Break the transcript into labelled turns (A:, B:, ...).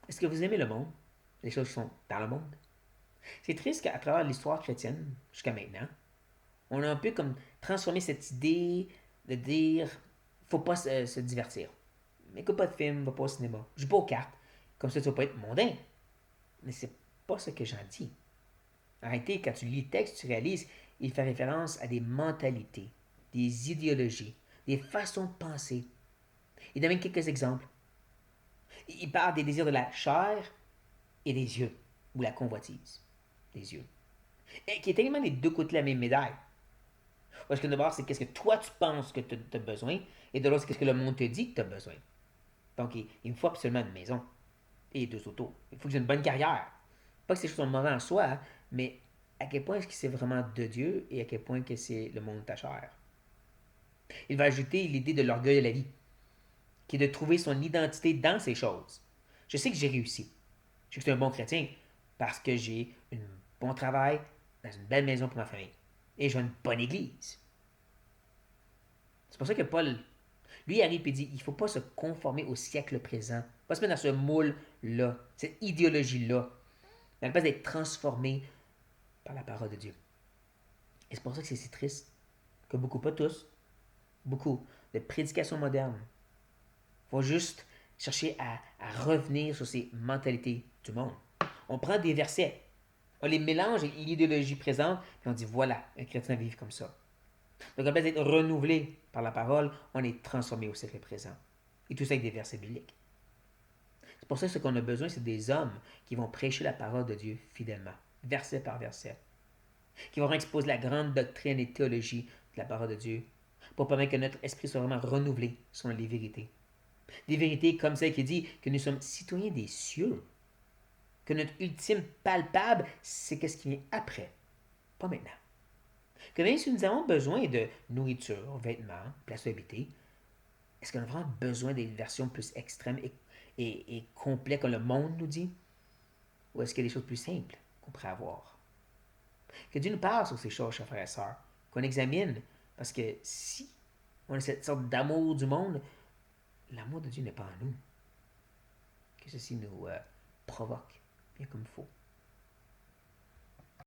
A: Est-ce que vous aimez le monde? Les choses qui sont dans le monde? C'est triste qu'à travers l'histoire chrétienne, jusqu'à maintenant, on a un peu comme transformé cette idée de dire faut pas se divertir. Écoute pas de film, va pas au cinéma, joue pas aux cartes. Comme ça, tu vas pas être mondain. Mais c'est pas ce que j'en dis. En réalité, quand tu lis le texte, tu réalises il fait référence à des mentalités, des idéologies, des façons de penser. Il donne même quelques exemples. Il parle des désirs de la chair et des yeux, ou la convoitise des yeux. Et qui est tellement les deux côtés de la même médaille. Parce que d'abord, c'est qu'est-ce que toi tu penses que tu as besoin, et de l'autre, c'est qu'est-ce que le monde te dit que tu as besoin. Donc, il me faut absolument une maison et deux autos. Il faut que j'ai une bonne carrière. Pas que ces choses sont mauvaises en soi, hein, mais à quel point est-ce que c'est vraiment de Dieu et à quel point que c'est le monde de ta chair. Il va ajouter l'idée de l'orgueil de la vie, qui est de trouver son identité dans ces choses. Je sais que j'ai réussi. Je sais que je suis un bon chrétien parce que j'ai un bon travail dans une belle maison pour ma famille. Et j'ai une bonne église. C'est pour ça que Paul, lui, arrive et dit il ne faut pas se conformer au siècle présent. Pas se mettre dans ce moule-là, cette idéologie-là. À la place d'être transformé par la parole de Dieu. Et c'est pour ça que c'est si triste que beaucoup, pas tous, beaucoup de prédications modernes vont juste chercher à revenir sur ces mentalités du monde. On prend des versets, on les mélange avec l'idéologie présente, puis on dit voilà, un chrétien vit comme ça. Donc, en place d'être renouvelé par la parole, on est transformé au siècle présent. Et tout ça avec des versets bibliques. C'est pour ça que ce qu'on a besoin, c'est des hommes qui vont prêcher la parole de Dieu fidèlement, verset par verset, qui vont exposer la grande doctrine et théologie de la parole de Dieu, pour permettre que notre esprit soit vraiment renouvelé selon les vérités. Des vérités comme celle qui dit que nous sommes citoyens des cieux, que notre ultime palpable, c'est ce qui vient après, pas maintenant. Que même si nous avons besoin de nourriture, vêtements, place où habiter, est-ce qu'on a vraiment besoin des versions plus extrêmes et complètes comme le monde nous dit? Ou est-ce qu'il y a des choses plus simples qu'on pourrait avoir? Que Dieu nous parle sur ces choses, chers frères et sœurs, qu'on examine, parce que si on a cette sorte d'amour du monde, l'amour de Dieu n'est pas en nous. Que ceci nous provoque bien comme il faut.